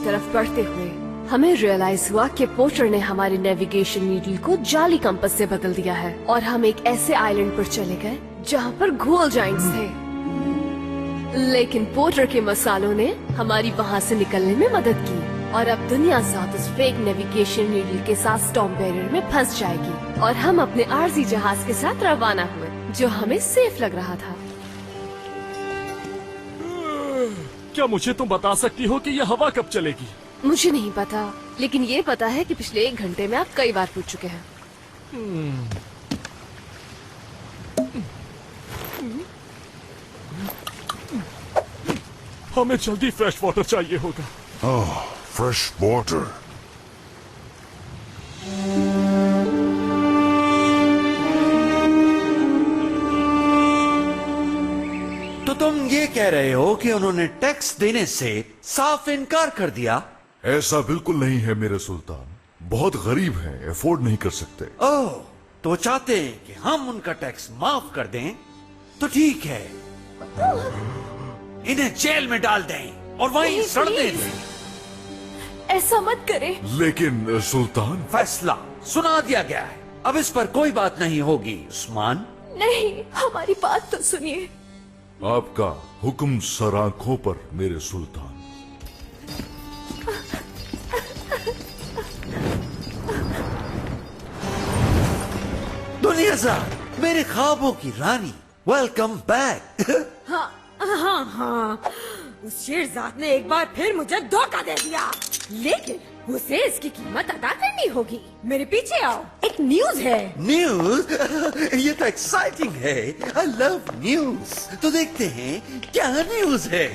तरफ बढ़ते हुए हमें रियलाइज हुआ कि पोर्टर ने हमारे नेविगेशन नीडल को जाली कंपास से बदल दिया है और हम एक ऐसे आइलैंड पर चले गए जहाँ पर घोल जाइंट्स थे। लेकिन पोर्टर के मसालों ने हमारी वहाँ से निकलने में मदद की और अब दुनिया साथ उस फेक नेविगेशन नीडल के साथ स्टॉर्म बैरियर में फंस जाएगी और हम अपने आरजी जहाज के साथ रवाना हुए जो हमें सेफ लग रहा था। क्या मुझे तुम बता सकती हो कि यह हवा कब चलेगी? मुझे नहीं पता, लेकिन ये पता है कि पिछले 1 घंटे में आप कई बार पूछ चुके हैं। हमें जल्दी फ्रेश वाटर चाहिए होगा। Fresh water. तो तुम ये कह रहे हो कि उन्होंने टैक्स देने से साफ इनकार कर दिया? ऐसा बिल्कुल नहीं है मेरे सुल्तान, बहुत गरीब हैं, अफोर्ड नहीं कर सकते। ओह, तो वो चाहते हैं कि हम उनका टैक्स माफ कर दें? तो ठीक है, इन्हें जेल में डाल दें और वहीं सड़ने दें। ऐसा मत करें। लेकिन सुल्तान, फैसला सुना दिया गया है, अब इस पर कोई बात नहीं होगी। उस्मान, नहीं, हमारी बात तो सुनिए। आपका हुक्म सर आंखों पर मेरे सुल्तान। दुनियाज़ाद, मेरे ख्वाबों की रानी, वेलकम बैक। हाँ हाँ हाँ, उस शेरजाद ने एक बार फिर मुझे धोखा दे दिया, लेकिन उसे इसकी कीमत अदा करनी होगी। मेरे पीछे आओ, एक न्यूज है। न्यूज? ये तो एक्साइटिंग है। I love news. तो देखते हैं क्या न्यूज है।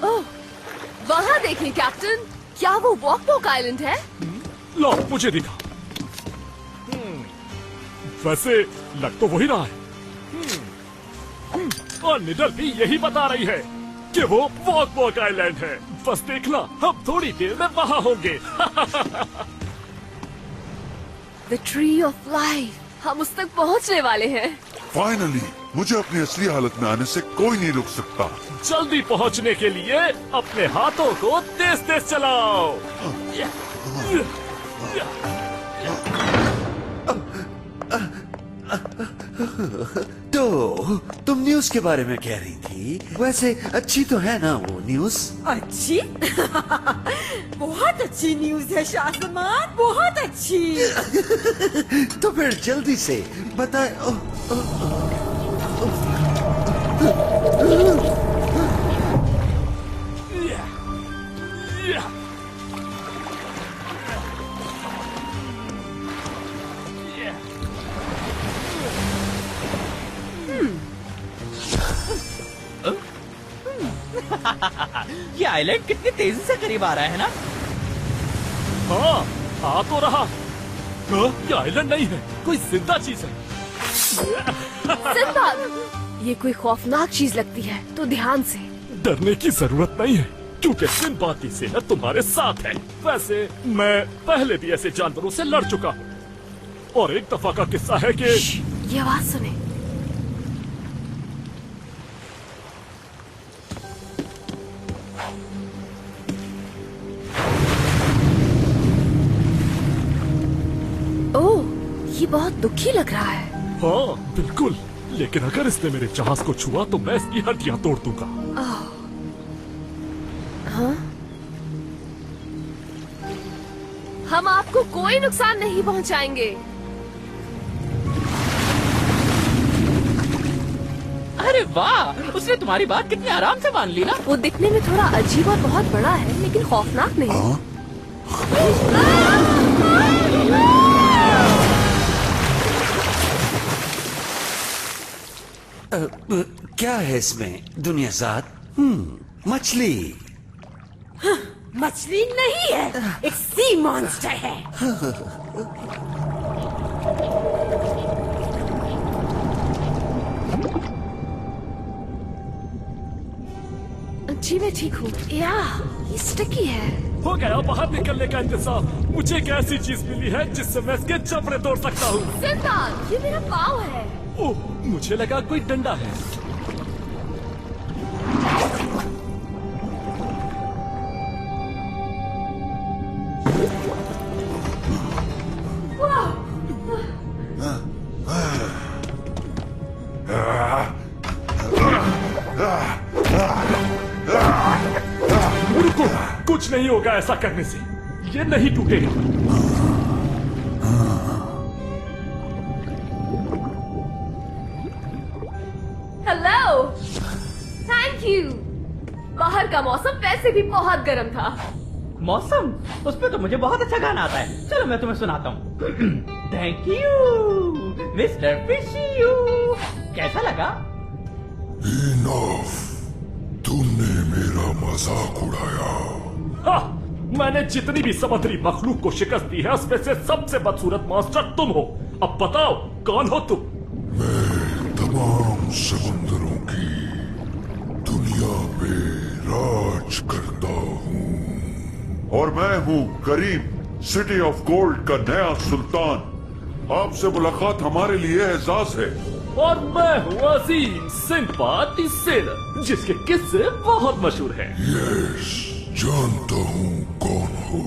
ओह, वहाँ देखिए कैप्टन, क्या वो वॉक आइलैंड है? लो मुझे दिखा। वैसे लग तो वही रहा है। और निडल भी यही बता रही है कि वो वॉक आइलैंड है। बस देखना, हम थोड़ी देर में वहाँ होंगे। द ट्री ऑफ लाइफ, हम उस तक पहुँचने वाले हैं। फाइनली, मुझे अपनी असली हालत में आने से कोई नहीं रोक सकता। जल्दी पहुँचने के लिए अपने हाथों को तेज तेज चलाओ। तो तुम न्यूज के बारे में कह रही थी, वैसे अच्छी तो है ना वो न्यूज? अच्छी? बहुत अच्छी न्यूज है शाहजमान, बहुत अच्छी। तो फिर जल्दी से बताए। ये आइलैंड कितनी तेजी से करीब आ रहा है ना? हाँ, आ तो रहा। ये आइलैंड नहीं है, कोई जिंदा चीज है। सिंबाद, ये कोई खौफनाक चीज लगती है, तो ध्यान से। डरने की जरूरत नहीं है, क्योंकि सिंबाद की सेहत तुम्हारे साथ है। वैसे मैं पहले भी ऐसे जानवरों से लड़ चुका हूँ, और एक दफा का किस्सा है कि ये आवाज सुने। ओह, ये बहुत दुखी लग रहा है। हाँ बिल्कुल, लेकिन अगर इसने मेरे जहाज को छुआ तो मैं इसकी हड्डियां तोड़ दूंगा। हाँ? हम आपको कोई नुकसान नहीं पहुंचाएंगे। अरे वाह, उसने तुम्हारी बात कितनी आराम से मान ली ना। वो दिखने में थोड़ा अजीब और बहुत बड़ा है, लेकिन खौफनाक नहीं। क्या है इसमें दुनियाज़ाद? मछली। मछली नहीं है, एक सी मॉन्स्टर है। जी मैं ठीक हूँ। या ये स्टिकी है। हो गया बाहर निकलने का इंतजाम। मुझे एक ऐसी चीज मिली है जिससे मैं इसके जबड़े तोड़ सकता हूँ। सिंदाद, ये मेरा पाँव है। ओह, मुझे लगा कोई डंडा है। रुको, कुछ नहीं होगा ऐसा करने से। ये नहीं टूटेगा। Hello, thank you. बाहर का मौसम वैसे भी बहुत गर्म था। मौसम, उस पे तो मुझे बहुत अच्छा गाना आता है। चलो मैं तुम्हें सुनाता हूँ। थैंक यू मिस्टर फिशियू। कैसा लगा? इनफ, तुमने मेरा मजाक उड़ाया। हाँ, मैंने जितनी भी समुद्री मखलूक को शिकस्त दी है उसमें से सबसे बदसूरत मॉन्स्टर तुम हो। अब बताओ कौन हो तुम? मैं तमाम समुंदरों की दुनिया पे राज करता हूँ और मैं हूँ करीम, सिटी ऑफ गोल्ड का नया सुल्तान। आपसे मुलाकात हमारे लिए एजाज है। और मैं हूँ अजीम सिंदबाद द सेलर, जिसके किस्से बहुत मशहूर हैं। यस, जानता हूँ कौन हो।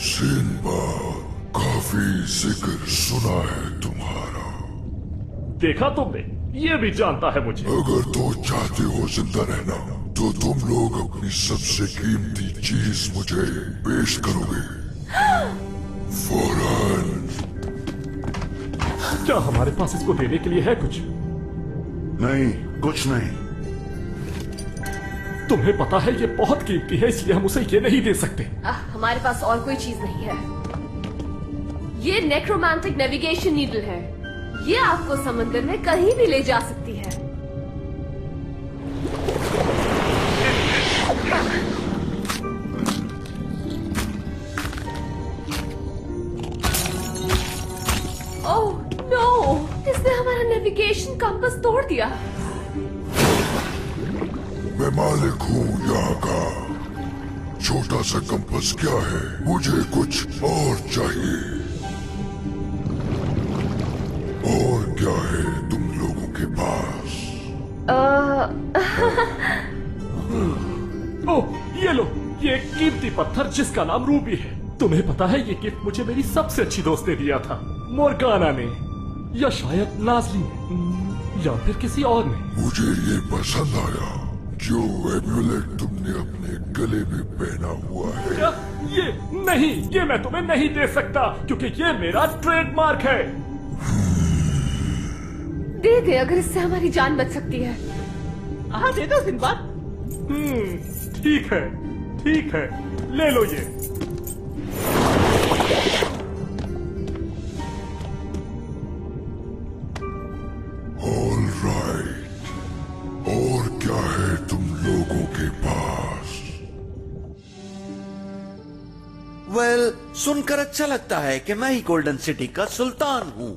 सिंदबाद, काफी जिक्र सुना है तुम्हारा। देखा तुमने, ये भी जानता है मुझे। अगर तो चाहते हो जिंदा रहना तो तुम लोग अपनी सबसे कीमती चीज मुझे पेश करोगे फौरन। क्या हमारे पास इसको देने के लिए है कुछ? नहीं, कुछ नहीं। तुम्हें पता है ये बहुत कीमती है, इसलिए हम उसे ये नहीं दे सकते। हमारे पास और कोई चीज नहीं है। ये नेक्रोमांटिक नेविगेशन नीडल है। ये आपको समंदर में कहीं भी ले जा सकती है। ओह नो, इसने हमारा नेविगेशन कंपास तोड़ दिया। मैं मालिक हूँ यहाँ का। छोटा सा कंपास क्या है, मुझे कुछ और चाहिए। और क्या है तुम लोगों के पास? ओह, ये लो, ये एक कीमती पत्थर जिसका नाम रूबी है। तुम्हें पता है ये गिफ्ट मुझे मेरी सबसे अच्छी दोस्त ने दिया था, मोर्गाना ने, या शायद नाजली ने, या फिर किसी और ने। मुझे ये पसंद आया जो एम्यूलेट तुमने अपने गले में पहना हुआ है। क्या? ये नहीं, ये मैं तुम्हें नहीं दे सकता क्योंकि ये मेरा ट्रेडमार्क है। दे दे, अगर इससे हमारी जान बच सकती है। हाँ दे दो सिंदबाद। ठीक है, ठीक है, ले लो ये। ऑल राइट, और क्या है तुम लोगों के पास? वेल, सुनकर अच्छा लगता है कि मैं ही गोल्डन सिटी का सुल्तान हूँ।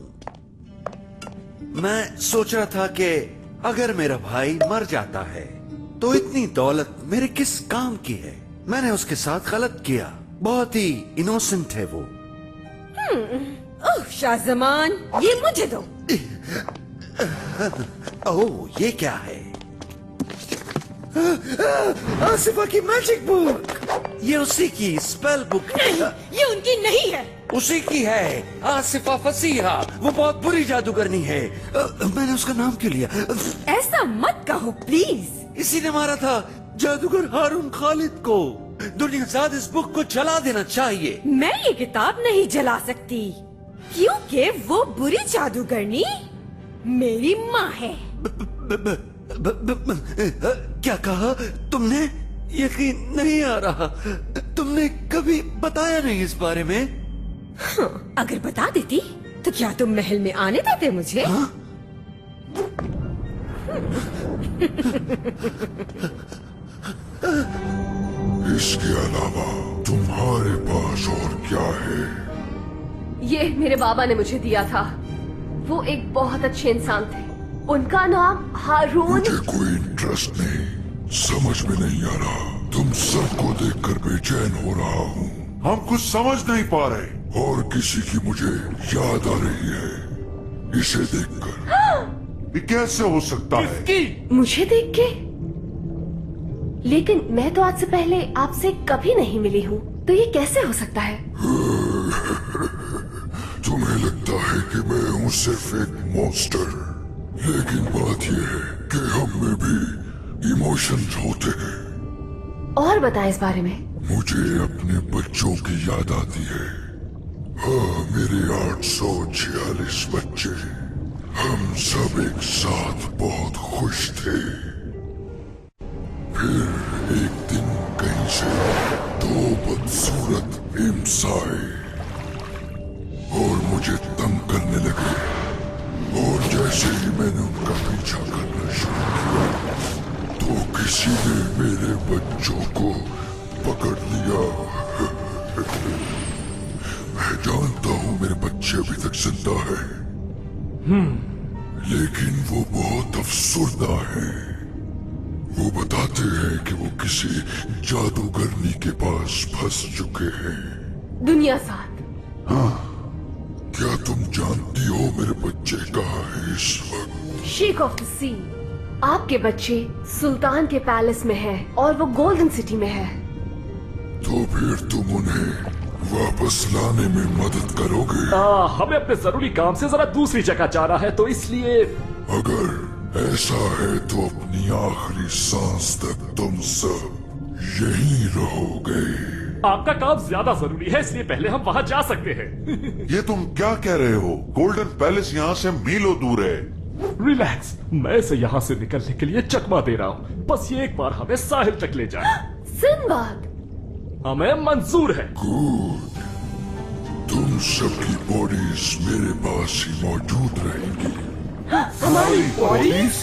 मैं सोच रहा था कि अगर मेरा भाई मर जाता है तो इतनी दौलत मेरे किस काम की है। मैंने उसके साथ गलत किया। बहुत ही इनोसेंट है वो। ओह शाहजमान, ये मुझे दो। ओह, ये क्या है? आसिफा की मैजिक बुक। ये उसी की स्पेल बुक है। ये उनकी नहीं है। उसी की है, आसिफा फसीहा। वो बहुत बुरी जादूगरनी है। मैंने उसका नाम क्यों लिया? ऐसा मत कहो प्लीज। इसी ने मारा था जादूगर हारून खालिद को। दुनियाज़ाद इस बुक को जला देना चाहिए। मैं ये किताब नहीं जला सकती क्योंकि वो बुरी जादूगरनी मेरी माँ है। क्या कहा तुमने? यकीन नहीं आ रहा। तुमने कभी बताया नहीं इस बारे में। हाँ, अगर बता देती तो क्या तुम महल में आने देते मुझे? हाँ? इसके अलावा तुम्हारे पास और क्या है? ये मेरे बाबा ने मुझे दिया था। वो एक बहुत अच्छे इंसान थे। उनका नाम हारून। मुझे कोई इंटरेस्ट नहीं, समझ में नहीं आ रहा। तुम सबको देखकर बेचैन हो रहा हूँ। हम कुछ समझ नहीं पा रहे और किसी की मुझे याद आ रही है इसे देखकर। ये कैसे हो सकता है? किसकी? मुझे देख के? लेकिन मैं तो आज से पहले आपसे कभी नहीं मिली हूँ, तो ये कैसे हो सकता है? तुम्हें लगता है कि मैं हूँ सिर्फ एक मॉन्स्टर, लेकिन बात यह है कि हम में भी इमोशंस होते हैं। और बताएं इस बारे में। मुझे अपने बच्चों की याद आती है। हाँ, मेरे 846 बच्चे, हम सब एक साथ बहुत खुश थे। फिर एक दिन कहीं से 2 बदसूरत इम्स आए और मुझे तंग करने लगे, और जैसे ही मैंने उनका पीछा करना शुरू किया तो किसी ने मेरे बच्चों को पकड़ लिया। मैं जानता हूँ मेरे बच्चे अभी तक जिंदा है, लेकिन वो बहुत अफसुर्दा है। वो बताते हैं कि वो किसी जादूगरनी के पास फंस चुके हैं। दुनिया साथ। क्या तुम जानती हो मेरे बच्चे कहाँ है इस वक्त? शेक ऑफ द सी। आपके बच्चे सुल्तान के पैलेस में हैं और वो गोल्डन सिटी में है। तो फिर तुम उन्हें वापस लाने में मदद करोगे? हमें अपने जरूरी काम से जरा दूसरी जगह जाना है, तो इसलिए अगर ऐसा है तो अपनी आखिरी सांस तक तुम सब यहीं रहोगे। आपका काम ज्यादा जरूरी है, इसलिए पहले हम वहाँ जा सकते हैं। ये तुम क्या कह रहे हो? गोल्डन पैलेस यहाँ से मीलों दूर है। रिलैक्स, मैं इसे यहाँ से निकलने के लिए चकमा दे रहा हूँ। बस ये एक बार हमें साहिल तक ले जाए। सिंबाद। हमें मंजूर है। गुड, तुम सबकी बॉडीज मेरे पास ही मौजूद रहेंगी। हमारी बॉडीज?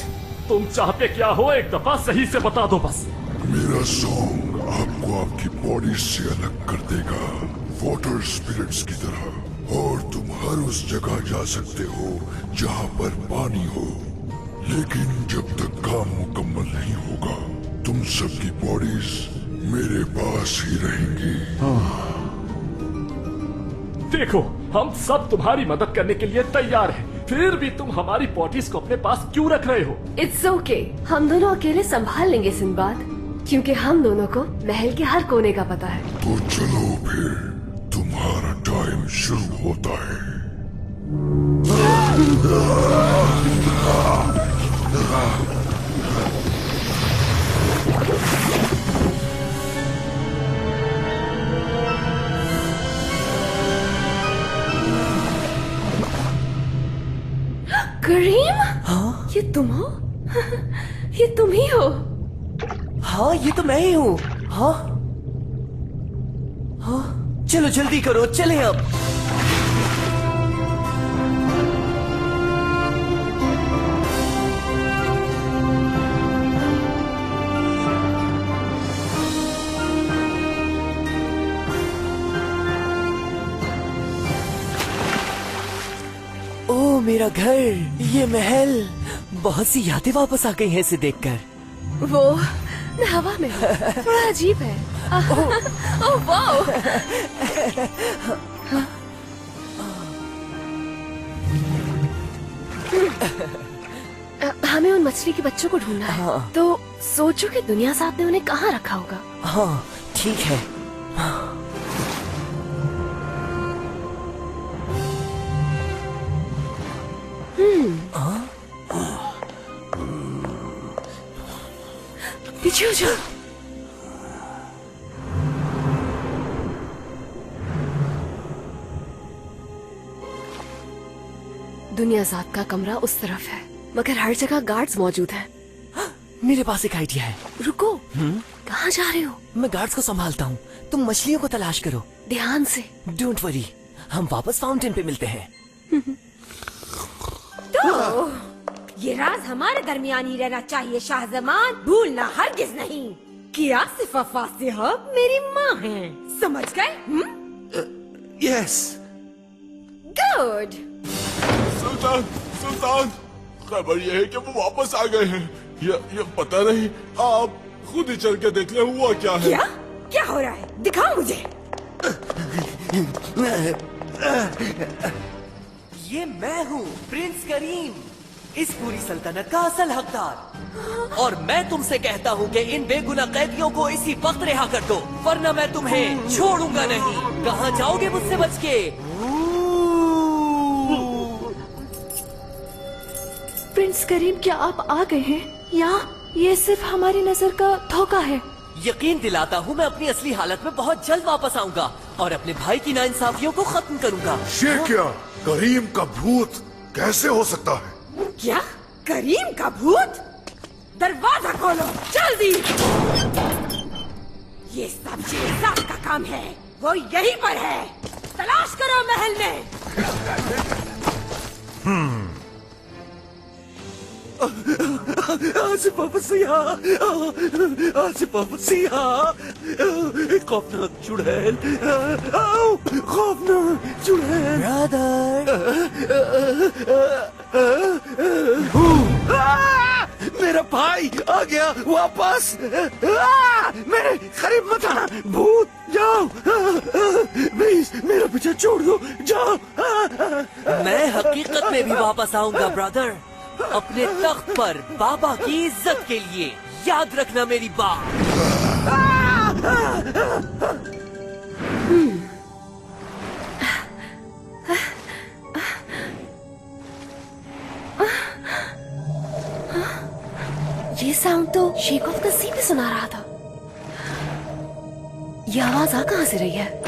तुम चाहते क्या हो? एक दफा सही से बता दो बस। मेरा सॉन्ग आपको आपकी बॉडी से अलग कर देगा, वाटर स्पिरिट्स की तरह, और तुम हर उस जगह जा सकते हो जहाँ पर पानी हो। लेकिन जब तक काम मुकम्मल नहीं होगा, तुम सबकी बॉडीज मेरे पास ही रहेंगी। देखो, हम सब तुम्हारी मदद करने के लिए तैयार हैं। फिर भी तुम हमारी बॉडीज को अपने पास क्यों रख रहे हो? इट्स ओके, हम दोनों अकेले संभाल लेंगे सिंबाद, क्योंकि हम दोनों को महल के हर कोने का पता है। तो चलो फिर, तुम्हारा टाइम शुरू होता है। करीम? हाँ? ये तुम हो? ये तुम ही हो? हाँ, ये तो मैं ही हूँ। हाँ हाँ, चलो जल्दी करो, चले अब। ओ मेरा घर, ये महल, बहुत सी यादें वापस आ गई हैं इसे देखकर। वो हवा में हो, बड़ा अजीब है। Oh wow! हमें उन मछली के बच्चों को ढूंढना है। हाँ। तो सोचो कि दुनिया साहब ने उन्हें कहाँ रखा होगा। हाँ ठीक है। पीछे हो जाओ। दुनिया ज़ात का कमरा उस तरफ है, मगर हर जगह गार्ड्स मौजूद हैं। मेरे पास एक आइडिया है। रुको, कहाँ जा रहे हो? मैं गार्ड्स को संभालता हूँ, तुम मछलियों को तलाश करो। ध्यान से। डोंट वरी, हम वापस फाउंटेन पे मिलते हैं। तो ये राज हमारे दरमियान ही रहना चाहिए शाहजमान, भूलना हरगिज नहीं कि आसिफ साहब मेरी माँ हैं। समझ गए? यस। गुड। सुल्तान, सुल्तान, खबर यह है कि वो वापस आ गए हैं। ये पता नहीं, आप खुद ही चल के देख ले हुआ क्या है। क्या क्या हो रहा है? दिखाओ मुझे। ये मैं हूँ प्रिंस करीम, इस पूरी सल्तनत का असल हकदार। और मैं तुमसे कहता हूँ कि इन बेगुनाह कैदियों को इसी वक्त रिहा कर दो, वरना मैं तुम्हें छोड़ूंगा नहीं। कहाँ जाओगे मुझसे बच के? प्रिंस करीम, क्या आप आ गए हैं या ये सिर्फ हमारी नजर का धोखा है? यकीन दिलाता हूँ मैं अपनी असली हालत में बहुत जल्द वापस आऊंगा और अपने भाई की नाइंसाफियों को खत्म करूंगा। ये क्या? करीम का भूत कैसे हो सकता है? क्या? करीम का भूत? दरवाजा खोलो जल्दी। ये सब शेरजाद का काम है, वो यहीं पर है। तलाश करो महल में। आसिफ मसीहा, आसिफ मसीहा, खौफनाक चुड़ैल, खौफनाक चुड़ैल। मेरा भाई आ गया वापस। मेरे करीब मत आना, भूत, जाओ प्लीज, मेरा पीछे छोड़ दो, जाओ। मैं हकीकत में भी वापस आऊंगा ब्रदर, अपने तख्त पर बाबा की इज्जत के लिए। याद रखना मेरी बात। ये साउंड तो शेख ऑफ द सी में सुना रहा था। ये आवाज आ कहां से रही है?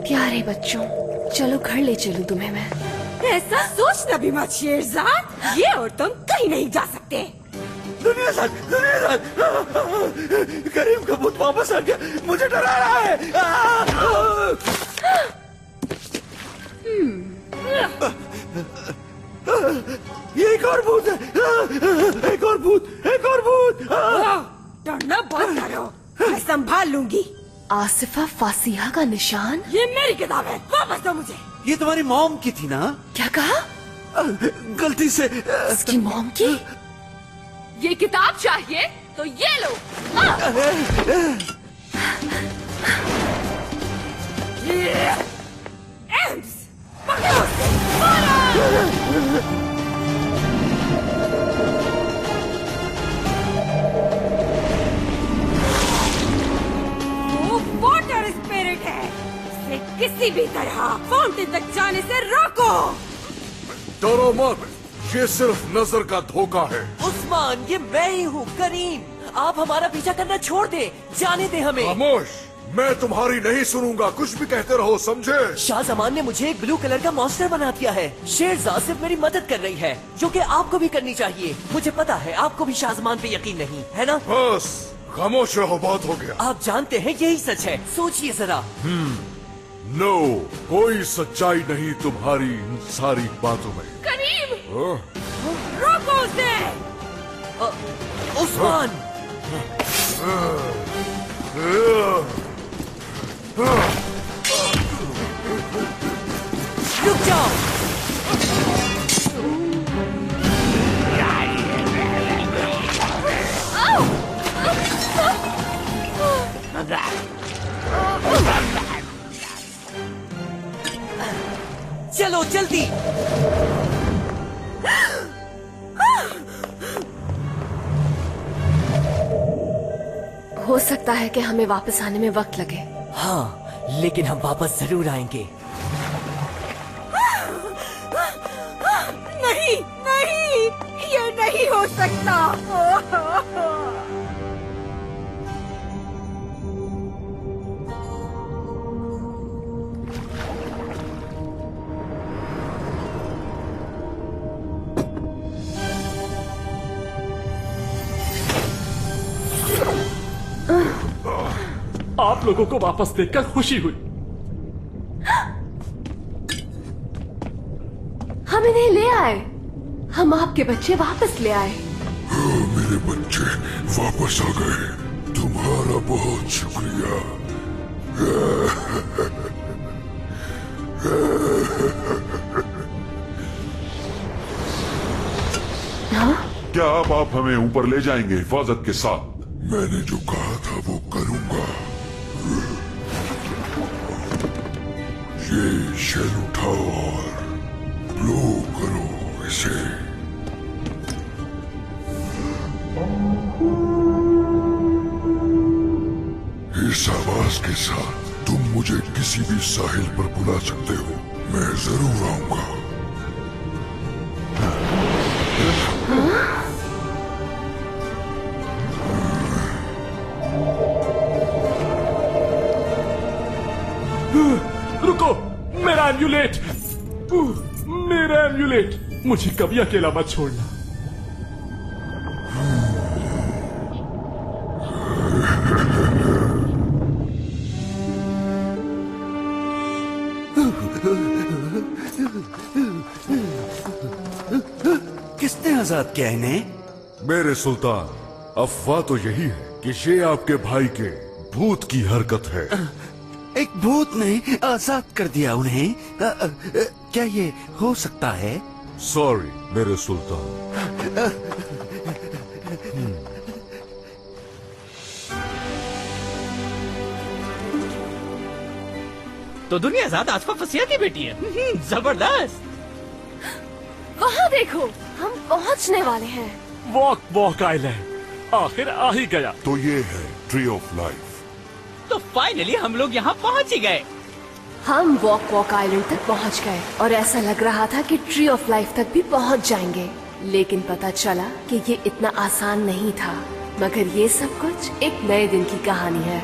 प्यारे बच्चों, चलो घर ले चलूं तुम्हें मैं। ऐसा सोचना भी मत शेरजाद, ये और तुम कहीं नहीं जा सकते। दुनिया करीम का भूत वापस आ गया, मुझे डरा रहा है। ये एक और भूत है, एक और भूत, एक और भूत। डरना बंद करो, मैं संभाल लूंगी। आसिफा फासिहा का निशान? ये मेरी किताब है, वापस दो मुझे। ये तुम्हारी मॉम की थी ना? क्या कहा? गलती से। इसकी मॉम की? ये किताब चाहिए तो ये लो। एम्स, पकड़ो उसे, मारो! वो वाटर स्पिरिट है, इसे किसी भी तरह फाउंटेन तक जाने से रोको। डरो मत, ये सिर्फ नजर का धोखा है। उस्मान, ये मैं ही हूँ करीम। आप हमारा पीछा करना छोड़ दे, जाने दे हमें। खामोश, मैं तुम्हारी नहीं सुनूंगा, कुछ भी कहते रहो, समझे? शाहजमान ने मुझे एक ब्लू कलर का मॉन्स्टर बना दिया है। शेरजाद सिर्फ मेरी मदद कर रही है, जो कि आपको भी करनी चाहिए। मुझे पता है आपको भी शाहजमान पे यकीन नहीं है ना? बस खामोश रहो, बहुत हो गया। आप जानते हैं यही सच है, सोचिए जरा। नो, कोई सच्चाई नहीं तुम्हारी इन सारी बातों में। करीम! रोको उसे! उस्मान! रुक जाओ! चलो जल्दी! हो सकता है कि हमें वापस आने में वक्त लगे। हाँ, लेकिन हम वापस जरूर आएंगे। नहीं, नहीं, ये नहीं हो सकता। आप लोगों को वापस देखकर खुशी हुई। हम इन्हें ले आए, हम आपके बच्चे वापस ले आए। मेरे मेरे बच्चे वापस आ गए। तुम्हारा बहुत शुक्रिया। क्या अब आप हमें ऊपर ले जाएंगे हिफाजत के साथ? मैंने जो कहा था वो करूंगा। ये शेल उठाओ और ब्लो करो इसे। इस आवाज के साथ तुम मुझे किसी भी साहिल पर बुला सकते हो। मैं जरूर आऊंगा। रुको, मेरा एम्यूलेट, मेरा एम्यूलेट, मुझे कभी अकेला मत छोड़ना। किसने आजाद किया इन्हें? मेरे सुल्तान, अफवाह तो यही है कि ये आपके भाई के भूत की हरकत है। एक भूत ने आजाद कर दिया उन्हें? क्या ये हो सकता है? सॉरी मेरे सुल्तान। तो दुनिया ज़्यादा आसफा फसिया की बेटी है। जबरदस्त। वहाँ देखो, हम पहुँचने वाले हैं। वॉक वॉक आइलैंड आखिर आ ही गया। तो ये है ट्री ऑफ लाइफ। तो फाइनली हम लोग यहाँ पहुँच ही गए। हम वॉक वॉक आइलैंड तक पहुँच गए और ऐसा लग रहा था कि ट्री ऑफ लाइफ तक भी पहुँच जाएंगे, लेकिन पता चला कि ये इतना आसान नहीं था। मगर ये सब कुछ एक नए दिन की कहानी है।